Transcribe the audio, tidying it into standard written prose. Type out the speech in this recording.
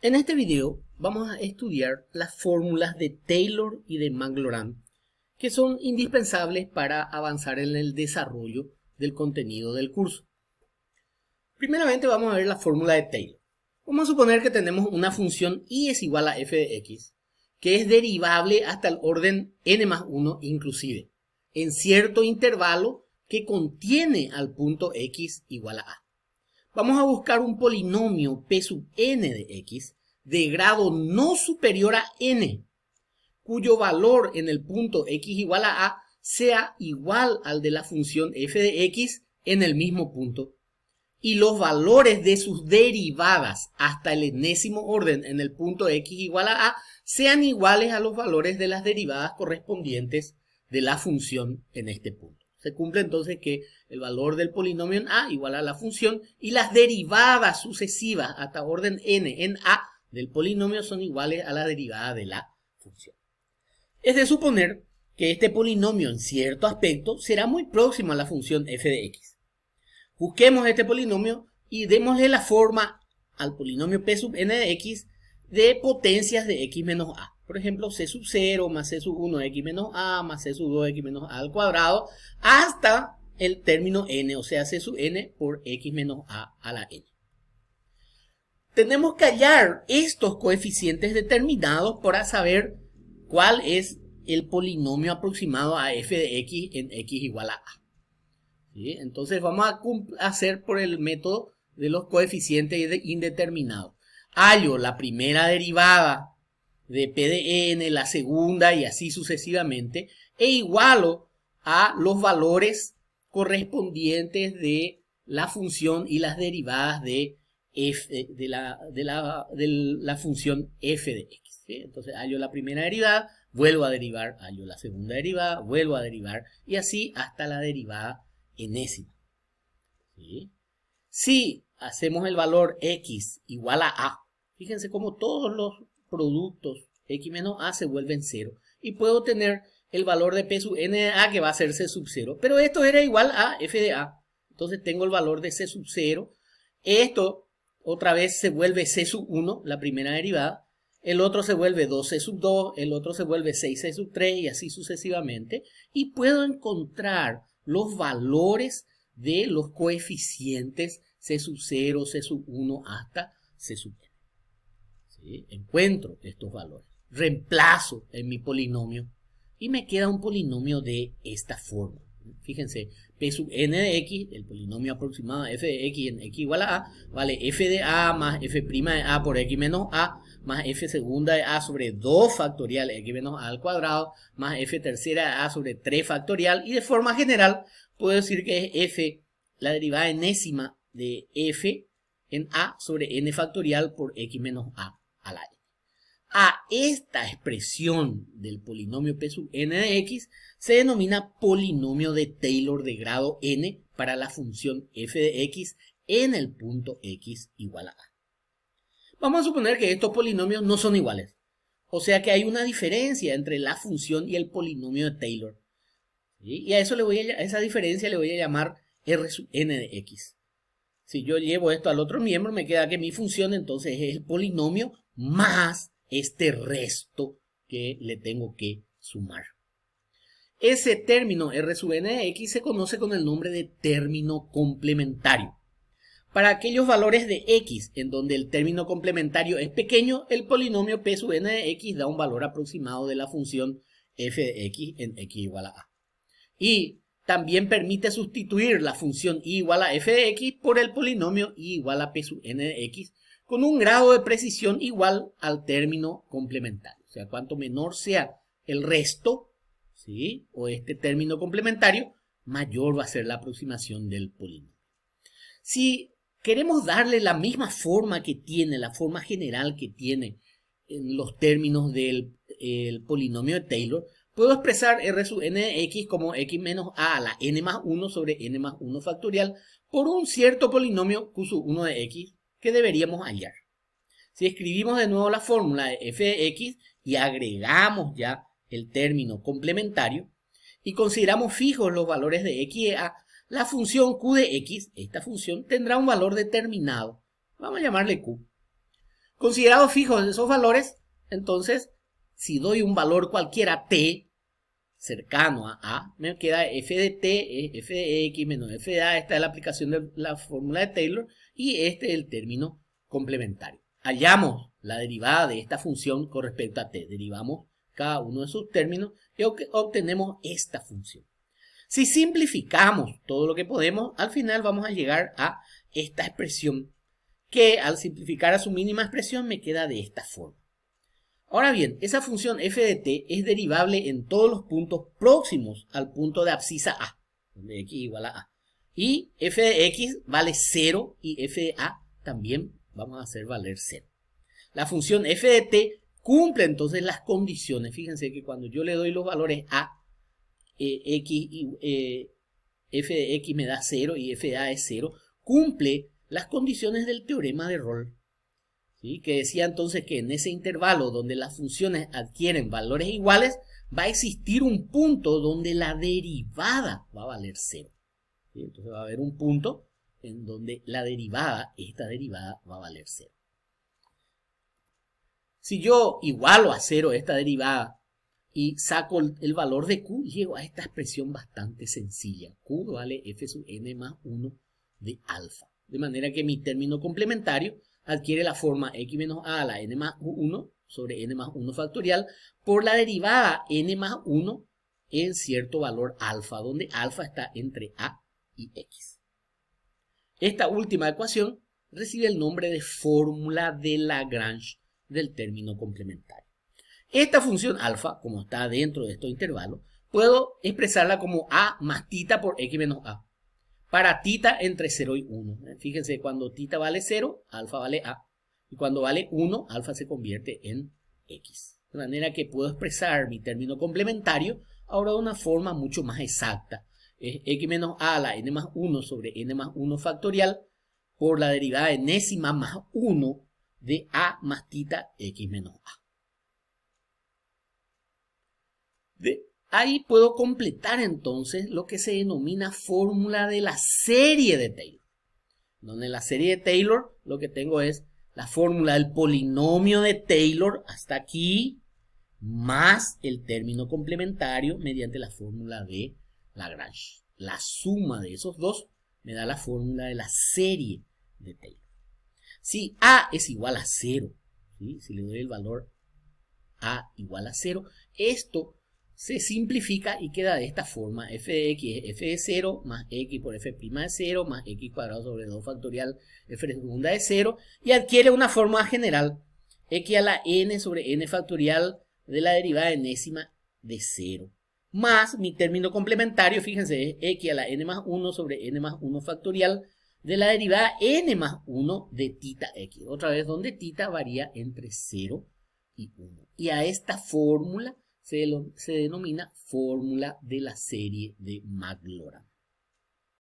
En este video vamos a estudiar las fórmulas de Taylor y de Maclaurin, que son indispensables para avanzar en el desarrollo del contenido del curso. Primeramente vamos a ver la fórmula de Taylor. Vamos a suponer que tenemos una función y es igual a f de x, que es derivable hasta el orden n más 1 inclusive, en cierto intervalo que contiene al punto x igual a a. Vamos a buscar un polinomio p sub n de x de grado no superior a n, cuyo valor en el punto x igual a a sea igual al de la función f de x en el mismo punto, y los valores de sus derivadas hasta el enésimo orden en el punto x igual a sean iguales a los valores de las derivadas correspondientes de la función en este punto. Se cumple entonces que el valor del polinomio en a igual a la función y las derivadas sucesivas hasta orden n en a del polinomio son iguales a la derivada de la función. Es de suponer que este polinomio en cierto aspecto será muy próximo a la función f de x. Busquemos este polinomio y démosle la forma al polinomio p sub n de x de potencias de x menos a. Por ejemplo, c sub 0 más c sub 1 de x menos a más c sub 2 de x menos a al cuadrado hasta el término n, o sea, c sub n por x menos a la n. Tenemos que hallar estos coeficientes determinados para saber cuál es el polinomio aproximado a f de x en x igual a a. ¿Sí? Entonces vamos a hacer por el método de los coeficientes indeterminados. Hallo la primera derivada de p de n, la segunda y así sucesivamente, e igualo a los valores correspondientes de la función y las derivadas de la función f de x. ¿Sí? Entonces hallo la primera derivada, vuelvo a derivar, hallo la segunda derivada, vuelvo a derivar y así hasta la derivada enésima. ¿Sí? Si hacemos el valor x igual a, fíjense cómo todos los productos x menos a se vuelven 0 y puedo tener el valor de p sub n de a que va a ser c sub 0, pero esto era igual a f de a, entonces tengo el valor de c sub 0, esto otra vez se vuelve c sub 1, la primera derivada, el otro se vuelve 2c sub 2, el otro se vuelve 6c sub 3 y así sucesivamente, y puedo encontrar los valores de los coeficientes c sub 0, c sub 1 hasta c sub n. ¿Sí? Encuentro estos valores, reemplazo en mi polinomio y me queda un polinomio de esta forma. Fíjense, p sub n de x, el polinomio aproximado de f de x en x igual a, vale f de a más f' de a por x menos a, más f segunda de a sobre 2 factorial x menos a al cuadrado, más f tercera de a sobre 3 factorial, y de forma general puedo decir que es f, la derivada enésima de f en a sobre n factorial por x menos a la n. A esta expresión del polinomio p sub n de x se denomina polinomio de Taylor de grado n para la función f de x en el punto x igual a a. Vamos a suponer que estos polinomios no son iguales, o sea que hay una diferencia entre la función y el polinomio de Taylor. ¿Sí? Y a esa diferencia le voy a llamar r sub n de x. Si yo llevo esto al otro miembro, me queda que mi función entonces es el polinomio más este resto que le tengo que sumar. Ese término r sub n de x se conoce con el nombre de término complementario. Para aquellos valores de x en donde el término complementario es pequeño, el polinomio p sub n de x da un valor aproximado de la función f de x en x igual a a. Y también permite sustituir la función y igual a f de x por el polinomio y igual a p sub n de x con un grado de precisión igual al término complementario. O sea, cuanto menor sea el resto, ¿sí?, o este término complementario, mayor va a ser la aproximación del polinomio. Si queremos darle la misma forma que tiene, la forma general que tiene en los términos del polinomio de Taylor, puedo expresar r sub n de x como x menos a la n más 1 sobre n más 1 factorial por un cierto polinomio q sub 1 de x que deberíamos hallar. Si escribimos de nuevo la fórmula de f de x y agregamos ya el término complementario y consideramos fijos los valores de x y a, la función q de x, esta función, tendrá un valor determinado. Vamos a llamarle q. Considerados fijos esos valores, entonces, si doy un valor cualquiera t cercano a, me queda f de t, f de x menos f de a. Esta es la aplicación de la fórmula de Taylor y este es el término complementario. Hallamos la derivada de esta función con respecto a t. Derivamos cada uno de sus términos y obtenemos esta función. Si simplificamos todo lo que podemos, al final vamos a llegar a esta expresión que al simplificar a su mínima expresión me queda de esta forma. Ahora bien, esa función f de t es derivable en todos los puntos próximos al punto de abscisa a, donde x igual a a. Y f de x vale 0 y f de a también vamos a hacer valer 0. La función f de t cumple entonces las condiciones. Fíjense que cuando yo le doy los valores a, f de x me da 0 y f de a es 0, cumple las condiciones del teorema de Rolle. ¿Sí? Que decía entonces que en ese intervalo donde las funciones adquieren valores iguales, va a existir un punto donde la derivada va a valer 0. ¿Sí? Entonces va a haber un punto en donde la derivada, esta derivada, va a valer 0. Si yo igualo a 0 esta derivada y saco el valor de q, llego a esta expresión bastante sencilla. Q vale f sub n más 1 de alfa. De manera que mi término complementario adquiere la forma x menos a la n más 1 sobre n más 1 factorial por la derivada n más 1 en cierto valor alfa, donde alfa está entre a y x. Esta última ecuación recibe el nombre de fórmula de Lagrange del término complementario. Esta función alfa, como está dentro de estos intervalos, puedo expresarla como a más tita por x menos a. Para tita entre 0 y 1. Fíjense, cuando tita vale 0, alfa vale a. Y cuando vale 1, alfa se convierte en x. De manera que puedo expresar mi término complementario ahora de una forma mucho más exacta. Es x menos a la n más 1 sobre n más 1 factorial por la derivada enésima más 1 de a más tita x menos a. Ahí puedo completar entonces lo que se denomina fórmula de la serie de Taylor. Donde en la serie de Taylor lo que tengo es la fórmula del polinomio de Taylor hasta aquí, más el término complementario mediante la fórmula de Lagrange. La suma de esos dos me da la fórmula de la serie de Taylor. Si a es igual a 0, ¿sí? Si le doy el valor a igual a 0, esto se simplifica y queda de esta forma. F de x es f de 0 más x por f' de 0 más x cuadrado sobre 2 factorial f de segunda de 0 y adquiere una forma general x a la n sobre n factorial de la derivada enésima de 0 más mi término complementario, fíjense, es x a la n más 1 sobre n más 1 factorial de la derivada n más 1 de tita x. Otra vez donde tita varía entre 0 y 1. Y a esta fórmula se denomina fórmula de la serie de Maclaurin.